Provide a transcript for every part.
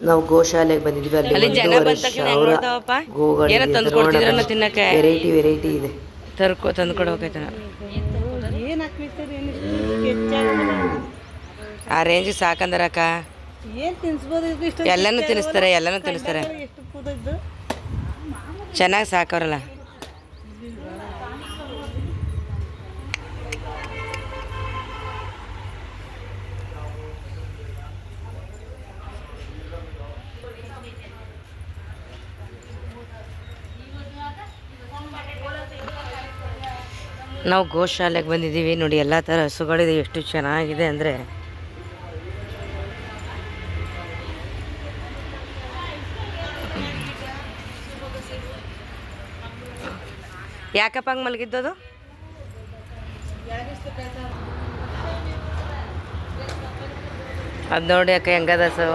ನಾವು ಗೋಶಾಲೆಗೆ ಬಂದಿದ್ವಿ. ಅಲ್ಲಿ ಜನ ಬಂದ ತಕ್ಷಣ ಹೆಂಗ್ ನೋಡ್ತಾವಪ್ಪ, ಏನೋ ತಂದು ಕೊಡ್ತಿದ್ರನ್ನ ತಿನ್ನಕ್ಕೆ. ವೆರೈಟಿ ಇದೆ. ತಂದು ಕೊಡ್ಬೇಕೈತನ ಆ ರೇಂಜ್ ಸಾಕಂದ್ರಕ್ಕ. ಎಲ್ಲನೂ ತಿನ್ನಿಸ್ತಾರೆ, ಚೆನ್ನಾಗಿ ಸಾಕವ್ರಲ್ಲ. ನಾವು ಗೋಶಾಲೆಗೆ ಬಂದಿದ್ದೀವಿ ನೋಡಿ. ಎಲ್ಲ ಥರ ಹಸುಗಳಿದೆ, ಎಷ್ಟು ಚೆನ್ನಾಗಿದೆ ಅಂದರೆ. ಯಾಕಪ್ಪ ಹಂಗೆ ಮಲಗಿದ್ದದು? ಅದು ನೋಡಿ ಅಕ್ಕ ಹೆಂಗದ ಹಸು.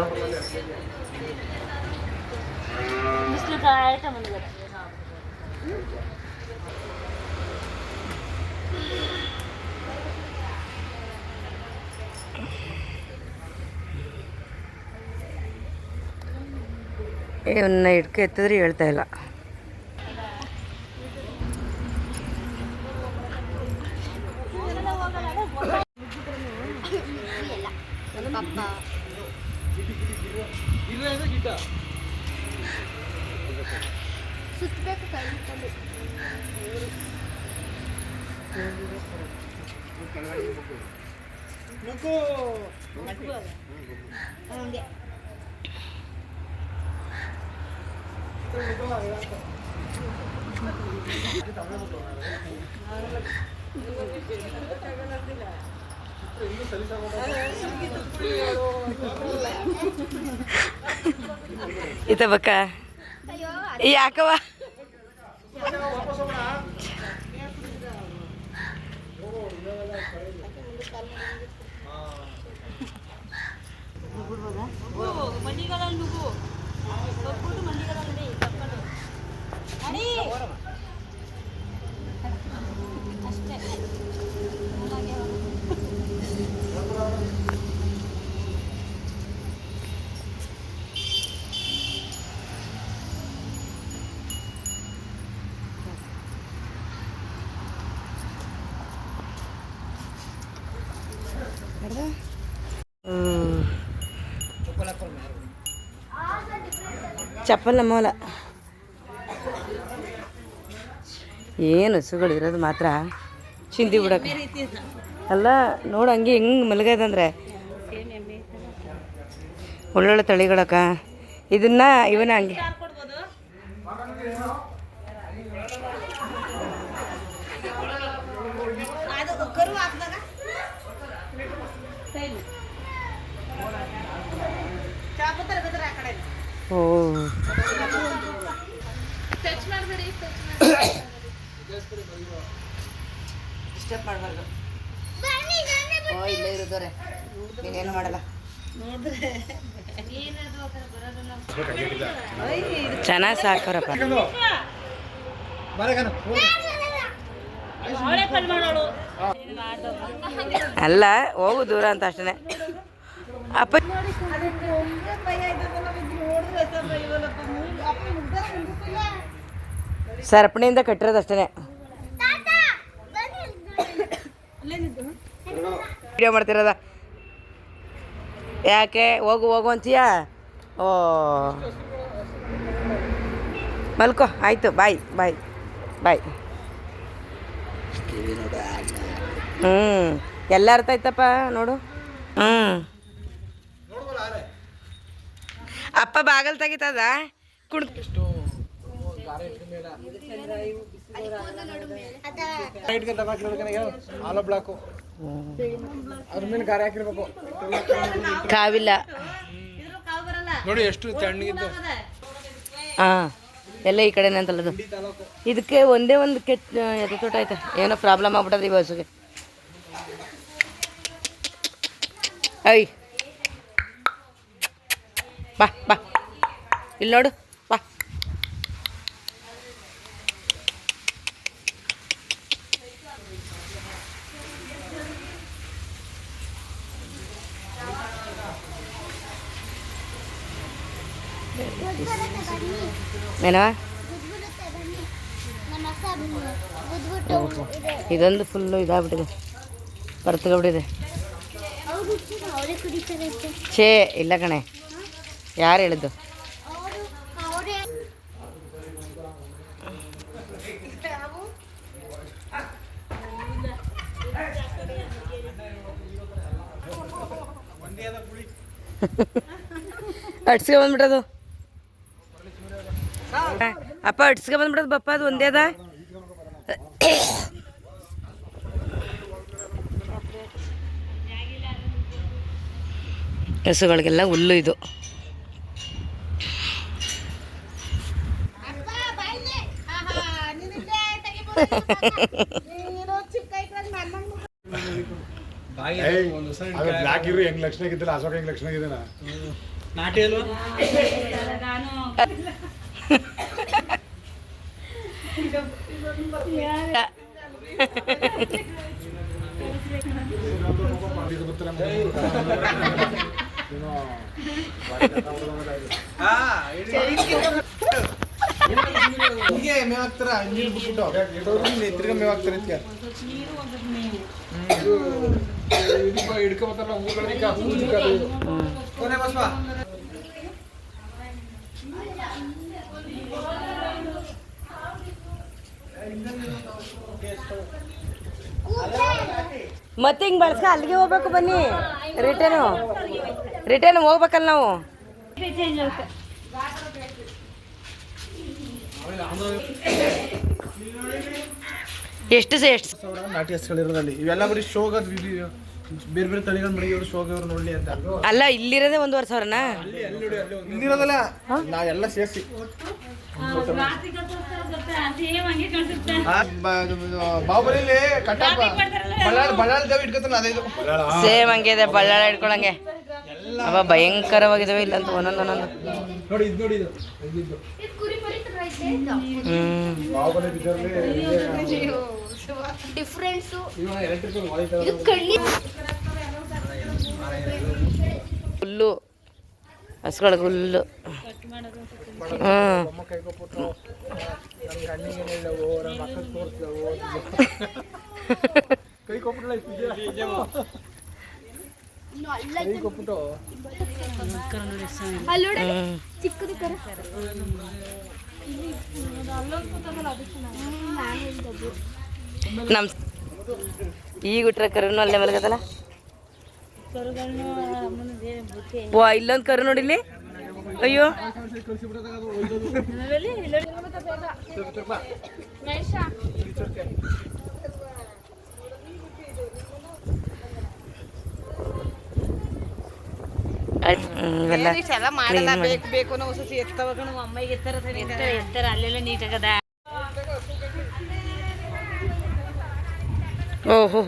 ಇವನ್ನ ಹಿಡ್ಕೆ ಎತ್ತಿದ್ರೆ ಹೇಳ್ತಾ ಇಲ್ಲ. ಈತ ಬಕ್ಕ ಯಾಕವ ಚಪ್ಪಲ್ ನಮ್ಮಲ್ಲ. ಏನು ಹಸುಗಳಿರೋದು ಮಾತ್ರ ಚಿಂದಿ ಬಿಡಕ್ಕೆ ಅಲ್ಲ. ನೋಡು ಹಂಗೆ ಹೆಂಗೆ ಮಲಗದಂದ್ರೆ ಒಳ್ಳೊಳ್ಳೆ ತಳಿಗಳಕ್ಕ. ಇವನ ಹಂಗೆ ಓ ಡಿಸ್ಟರ್ಬ್ ಮಾಡಬಾರ್ದು. ಓ ಇಲ್ಲೇ ಇರೋದವ್ರೆ, ನೀನೇನು ಮಾಡಲ್ಲ. ಚೆನ್ನಾಗಿ ಸಾಕವ್ರಪ್ಪ. ಅಲ್ಲ ಹೋಗು ದೂರ ಅಂತ ಅಷ್ಟೇ. ಅಪ್ಪ ಸರಪಣಿಯಿಂದ ಕಟ್ಟಿರೋದು ಅಷ್ಟೇ. ವಿಡಿಯೋ ಮಾಡ್ತಿರೋದ ಯಾಕೆ? ಹೋಗು ಅಂತೀಯ? ಓ ಮಲ್ಕೋ, ಆಯಿತು. ಬಾಯ್. ಎಲ್ಲ ಅರ್ಥ ಆಯ್ತಪ್ಪ ನೋಡು. ಅಪ್ಪ ಬಾಗಲ್ ತೆಗಿತದ ಕುಡ್ ಕಾವಿಲ್ಲ ನೋಡಿ ಎಷ್ಟು ತಣ್ಣಗಿದ್ದು. ಹಾಂ ಎಲ್ಲ ಈ ಕಡೆನೇ ಅಂತಲ್ಲದು. ಇದಕ್ಕೆ ಒಂದೇ ಒಂದು ಕೆಟ್ಟ ಎದೆ ತೋಟ ಆಯ್ತಾ, ಏನೋ ಪ್ರಾಬ್ಲಮ್ ಆಗ್ಬಿಟ್ಟದ್ರಿ ಈ ಬಸ್ಸಿಗೆ. ಐ ಬಾ ಇಲ್ಲಿ ನೋಡು, ಬಾ. ಏನವ ಇದೊಂದು ಫುಲ್ಲು ಇದಾಗ್ಬಿಟ್ಟಿದೆ, ಬರ್ತಗೋಗ್ಬಿಟ್ಟಿದೆ. ಛೇ ಇಲ್ಲ ಕಣೆ, ಯಾರು ಹೇಳಿದ್ದು? ಅಡ್ಸ್ಗೆ ಬಂದ್ಬಿಟ್ಟದು ಅಪ್ಪ, ಅಡ್ಸ್ಗೆ ಬಂದ್ಬಿಡೋದು ಬಪ್ಪ, ಅದು ಒಂದೇ ಅದ. ಹಸುಗಳಿಗೆಲ್ಲ ಹುಲ್ಲು ಇದು. ಬ್ಲಾಕ್ ಇರು ಹೆಂಗ್ ಲಕ್ಷಣ ಆಗಿದ್ದಿಲ್ಲ, ಅಶೋಕ ಹೆಂಗ್ ಲಕ್ಷಣ ಆಗಿದ್ದಾನ ನಾಟಿ ಅಲ್ವಾ? ಹಿಂಗೆ ಮೇವ್ ಹಾಕ್ತಾರ, ನೀರು ಬಿಟ್ಬಿಟ್ಟು ತಿರ್ಗ ಮೇವ್ ಹಾಕ್ತಾರೆ. ಹಿಡ್ಕೊಬತ್ತಾರಲ್ಲ ಹೂಗಳನ್ನ ಬಸ್ವ. ಮತ್ತೆ ಹಿಂಗೆ ಬಳಸ್ಕ ಅಲ್ಲಿಗೆ ಹೋಗ್ಬೇಕು. ಬನ್ನಿ, ರಿಟರ್ನ್ ಹೋಗ್ಬೇಕಲ್ಲ ನಾವು. ಎಷ್ಟು ನಾಟಿ ಹಸುಗಳಿರೋದಲ್ಲಿ ಇವೆಲ್ಲ ಬರೀ ಶೋಗ, ಬೇರೆ ಬೇರೆ ತಳಿಗಳ ಮನೆಯವರು ಶೋಗ ಇವ್ರು ನೋಡ್ಲಿ ಅಂತ ಅಲ್ಲ. ಇಲ್ಲಿರೋದೇ 1,500,000ನಾ? ಇಲ್ಲಿರೋದಲ್ಲ, ನಾವೆಲ್ಲ ಸೇರಿಸಿ ಬಾಹುಬಲಿ ಕಟ್ಟಪ್ಪ ಬಳ್ಳಾಳ ಗವಿ ಇಟ್ಕೊತಾನ ಅದೇ ಇದು. ಸೇಮ್ ಹಂಗೆ ಇದೆ, ಬಳ್ಳಾಳ ಇಟ್ಕೊಳಂಗೆ. ಅವ ಭಯಂಕರವಾಗಿದಾವೆ ಇಲ್ಲಂತ ಒಂದೊಂದು. ನೋಡಿ ಇದು, ನೋಡಿ ಇದು ಬಾಹುಬಲಿ ಡಿಫ್ರೆನ್ಸು ಹುಲ್ಲು, ಹಸುಗಳಿಗೆ ಹುಲ್ಲು. ಕೈ ಕೊಟ್ಬಿಟ್ಟು ಚಿಕ್ಕದು ಕರ ನಮ್ಮ ಈಗ ಬಿಟ್ರೆ ಕರುನು ಅಲ್ಲೇ ಮಲಗದಲ್ಲ. ವಾ, ಇಲ್ಲೊಂದು ಕರು ನೋಡಿಲ್ಲಿ. ಅಯ್ಯೋ, ಅಲ್ಲೆಲ್ಲ ನೀಟಾಗದ. ಓಹೋ.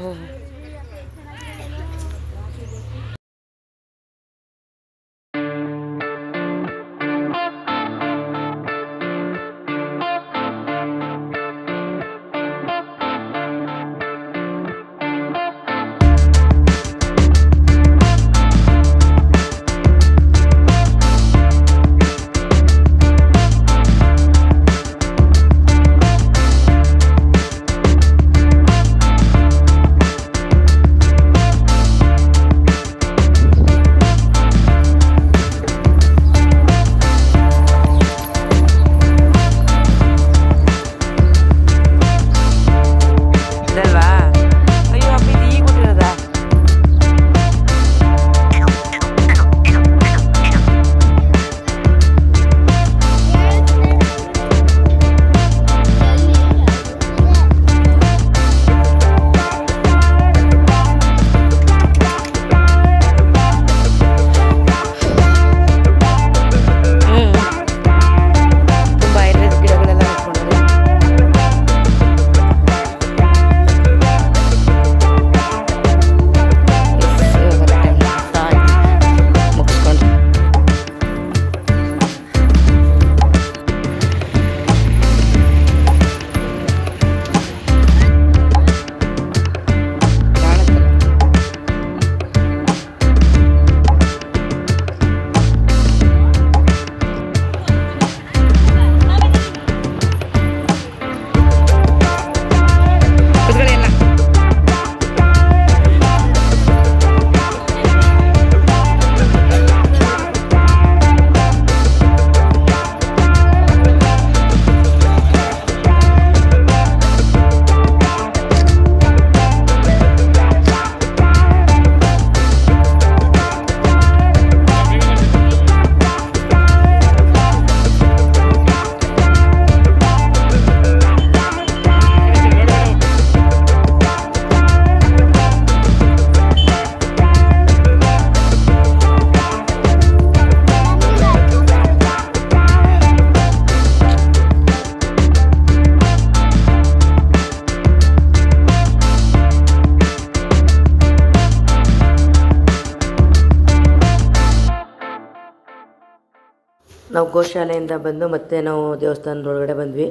ನಾವು ಗೋಶಾಲೆಯಿಂದ ಬಂದು ಮತ್ತೆ ನಾವು ದೇವಸ್ಥಾನದ ಒಳಗಡೆ ಬಂದ್ವಿ.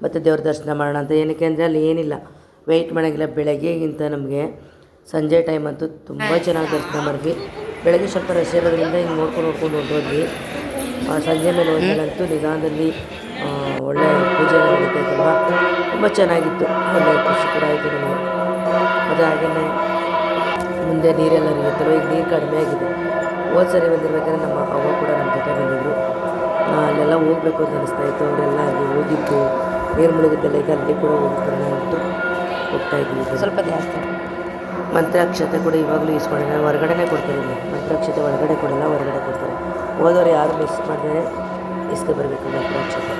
ಮತ್ತು ದೇವ್ರ ದರ್ಶನ ಮಾಡೋಣ ಅಂತ. ಏನಕ್ಕೆ ಅಂದರೆ ಅಲ್ಲಿ ಏನಿಲ್ಲ, ವೆಯ್ಟ್ ಮಾಡೋಂಗಿಲ್ಲ. ಬೆಳಗ್ಗೆಗಿಂತ ನಮಗೆ ಸಂಜೆ ಟೈಮ್ ಅಂತೂ ತುಂಬ ಚೆನ್ನಾಗಿ ದರ್ಶನ ಮಾಡಿದ್ವಿ. ಬೆಳಗ್ಗೆ ಸ್ವಲ್ಪ ರಶ್ ಇರೋದ್ರಿಂದ ಹಿಂಗೆ ನೋಡ್ಕೊಂಡು ಹೊರಟೋದ್ವಿ. ಸಂಜೆ ಮೇಲೆ ಹೋದಲ್ಲಂತೂ ನಿಧಾನದಲ್ಲಿ ಒಳ್ಳೆ ಪೂಜೆ ನಡೀತಾಯಿತ್ತಲ್ವ, ತುಂಬ ಚೆನ್ನಾಗಿತ್ತು. ಒಳ್ಳೆ ಖುಷಿ ಕೂಡ ಆಯಿತು ನಮಗೆ. ಮತ್ತು ಹಾಗೆಯೇ ಮುಂದೆ ನೀರೆಲ್ಲ ಹರಿಯುತ್ತಲ್ವ, ಈಗ ನೀರು ಕಡಿಮೆ ಆಗಿದೆ. ಹೋದ ಸರಿ ಬಂದಿರ್ಬೇಕಾದ್ರೆ ನಮ್ಮ ಅವ್ವ ಕೂಡ ನಮ್ಮ ಜೊತೆ ಬಂದಿದ್ದರು. ಅಲ್ಲೆಲ್ಲ ಹೋಗಬೇಕು ಅಂತ ಅನಿಸ್ತಾಯಿತ್ತು. ಅವರೆಲ್ಲ ಅಲ್ಲಿ ಹೋಗಿದ್ದು ನೀರು ಮುಳುಗಿದ್ದೆಲ್ಲ ಈಗ ಅಲ್ಲಿ ಕೂಡ ಹೋಗ್ತಾರೆ ಅಂತ ಹೋಗ್ತಾಯಿದ್ವಿ. ಸ್ವಲ್ಪ ಜಾಸ್ತಿ ಮಂತ್ರಾಕ್ಷತೆ ಕೂಡ ಇವಾಗಲೂ ಇಸ್ಕೊಂಡಿದ್ದಾರೆ. ಹೊರಗಡೆನೇ ಕೊಡ್ತಾರೆ. ಇಲ್ಲಿ ಮಂತ್ರಾಕ್ಷತೆ ಒಳಗಡೆ ಕೊಡಲ್ಲ, ಹೊರಗಡೆ ಕೊಡ್ತಾರೆ. ಹೋದವ್ರು ಯಾರು ಮಿಸ್ ಮಾಡಿದ್ರೆ ಇಸ್ಕೊ ಬರಬೇಕು ಮಂತ್ರಾಕ್ಷತೆ.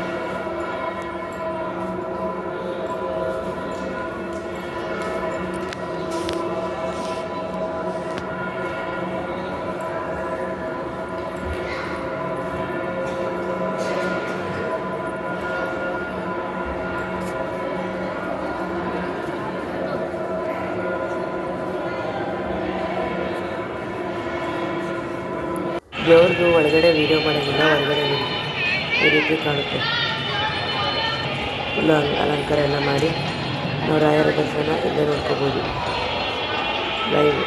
ದೇವ್ರದ್ದು ಒಳಗಡೆ ವೀಡಿಯೋ ಮಾಡೋದಿಲ್ಲ, ಹೊರಗಡೆ ಈ ರೀತಿ ಕಾಣುತ್ತೆ. ಫುಲ್ಲು ಅಲಂಕಾರ ಎಲ್ಲ ಮಾಡಿ ನಾವು ರಾಯರ ದರ್ಶನ ಇಲ್ಲೇ ನೋಡ್ಕೋಬೋದು ಲೈವ್.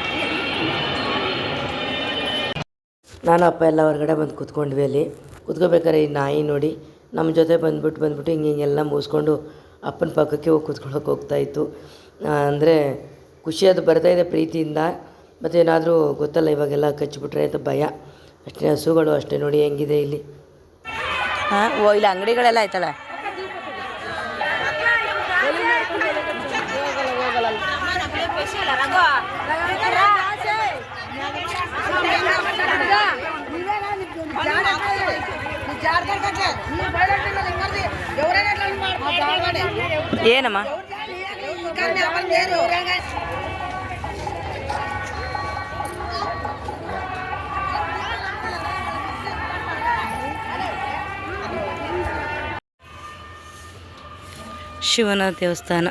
ನಾನು ಅಪ್ಪ ಎಲ್ಲ ಹೊರಗಡೆ ಬಂದು ಕೂತ್ಕೊಂಡ್ವಿ. ಅಲ್ಲಿ ಕೂತ್ಕೋಬೇಕಾದ್ರೆ ಈ ನಾಯಿ ನೋಡಿ ನಮ್ಮ ಜೊತೆ ಬಂದ್ಬಿಟ್ಟು ಹಿಂಗೆಲ್ಲ ಮುಗಿಸ್ಕೊಂಡು ಅಪ್ಪನ ಪಕ್ಕಕ್ಕೆ ಹೋಗಿ ಕೂತ್ಕೊಳ್ಳೋಕೆ ಹೋಗ್ತಾಯಿತ್ತು. ಅಂದರೆ ಖುಷಿ ಅದು ಬರ್ತಾಯಿದೆ ಪ್ರೀತಿಯಿಂದ. ಮತ್ತು ಏನಾದರೂ ಗೊತ್ತಲ್ಲ ಇವಾಗೆಲ್ಲ ಕಚ್ಚಿಬಿಟ್ರೆ ಅಂತ ಭಯ ಅಷ್ಟೇ. ಹಸುಗಳು ಅಷ್ಟೇ ನೋಡಿ ಹೆಂಗಿದೆ ಇಲ್ಲಿ. ಇಲ್ಲಿ ಅಂಗಡಿಗಳೆಲ್ಲ ಆಯ್ತಲ್ಲ. ಏನಮ್ಮ ಶಿವನ ದೇವಸ್ಥಾನ.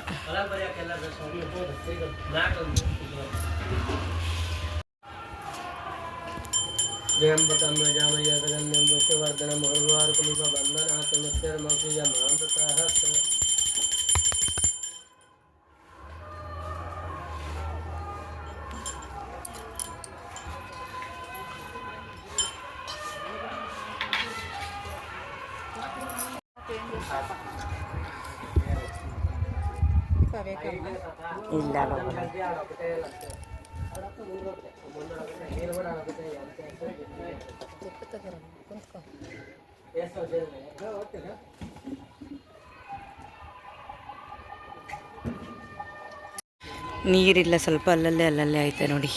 ಇಲ್ಲ ನೀರಿಲ್ಲ, ಸ್ವಲ್ಪ ಅಲ್ಲಲ್ಲೇ ಐತೆ ನೋಡಿ.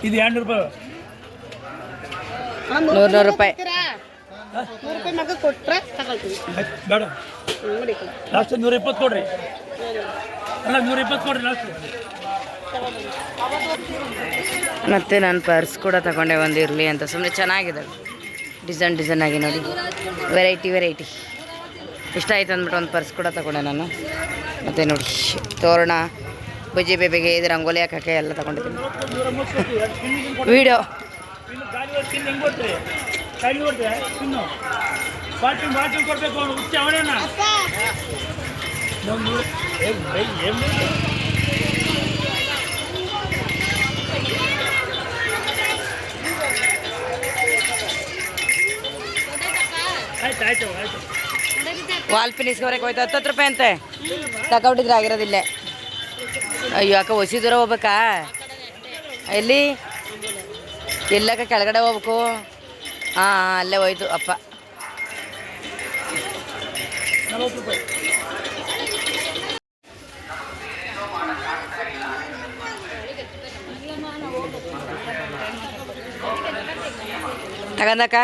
ಇದು 200 ರೂಪಾಯಿ, 100 ರೂಪಾಯಿ. 100 ರೂಪಾಯಿ ಮಗ ಕೊಟ್ರೆ ತಗೊಳ್ತೀವಿ. ಬೇಡ ಲಾಸ್ಟ್ 120 ಕೊಡ್ರಿ. ಅಲ್ಲ 120 ಕೊಡ್ರಿ ಲಾಸ್ಟ್. ಮತ್ತು ನಾನು ಪರ್ಸ್ ಕೂಡ ತಗೊಂಡೆ, ಒಂದು ಇರಲಿ ಅಂತ. ಸುಮ್ಮನೆ ಚೆನ್ನಾಗಿದೆ, ಡಿಸೈನ್ ಆಗಿ ನೋಡಿ, ವೆರೈಟಿ ಇಷ್ಟ ಆಯ್ತು ಅಂದ್ಬಿಟ್ಟು ಒಂದು ಪರ್ಸ್ ಕೂಡ ತಗೊಂಡೆ ನಾನು. ಮತ್ತು ನೋಡಿ ತೋರಣ, ಬಜ್ಜಿ ಬೇಬೆಗೆ ಇದು ರಂಗೋಲಿ ಹಾಕೋಕ್ಕೆ ಎಲ್ಲ ತಗೊಂಡಿದ್ದೀನಿ. ವೀಡಿಯೋ ವಾಲ್ ಫಿನಿಸ್ಗೆ ಹೋಯ್ತು 10 ರೂಪಾಯಿ ಅಂತೆ. ತಗೊಂಡಿದ್ರೆ ಆಗಿರೋದಿಲ್ಲೇ. ಅಯ್ಯೋ ಅಕ್ಕ ಹೊಸಿ ದೂರ ಹೋಗ್ಬೇಕಾ? ಎಲ್ಲಿ ಎಲ್ಲಕ್ಕ ಕೆಳಗಡೆ ಹೋಗ್ಬೇಕು? ಹಾಂ ಅಲ್ಲೇ ಹೋಯ್ತು ಅಪ್ಪ. ತಗಂದಕ್ಕ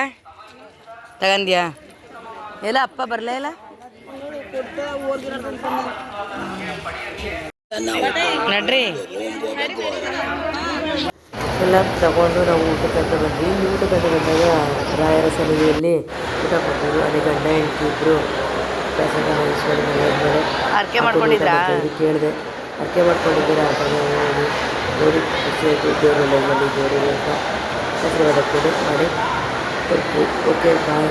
ತಗಂದ್ಯಾ? ಎಲ್ಲ ಅಪ್ಪ ಬರಲೇ ಇಲ್ಲ. ನಡ್ರಿ ಎಲ್ಲ ತಗೊಂಡು ನಾವು ಊಟಕ್ಕಂತ ಬಂದ್ವಿ. ಇಲ್ಲಿ ಊಟಕ್ಕಂತ ಬಂದಾಗ ರಾಯರ ಸನ್ನಿಧಿಯಲ್ಲಿ ಊಟ ಕೊಟ್ಟಿದ್ರು. ಅದೇ ಗಂಡ ಹೆಂಡತಿ ಇಬ್ಬರು ಪ್ರಸಾದ ಮಹೇಶ್ವರಿ ಮನೆಯದ್ಮೇಲೆ ಅರ್ಕೆ ಮಾಡ್ಕೊಂಡಿದ್ರಾ? ಕೇಳಿದೆ, ಅರ್ಕೆ ಮಾಡ್ಕೊಂಡಿದ್ದೀರಾ ಅಂತ ಹೇಳಿ ನೋಡಿ ಖುಷಿಯಾಗಿ ದೇವರು ಒಳ್ಳೆಯದು ದೇವರಿಗೆ ಅಂತ ಆಶೀರ್ವಾದ ಕೊಡಿ ಮಾಡಿ ಕೊಟ್ವಿ. ಓಕೆ ಬಾಯ್.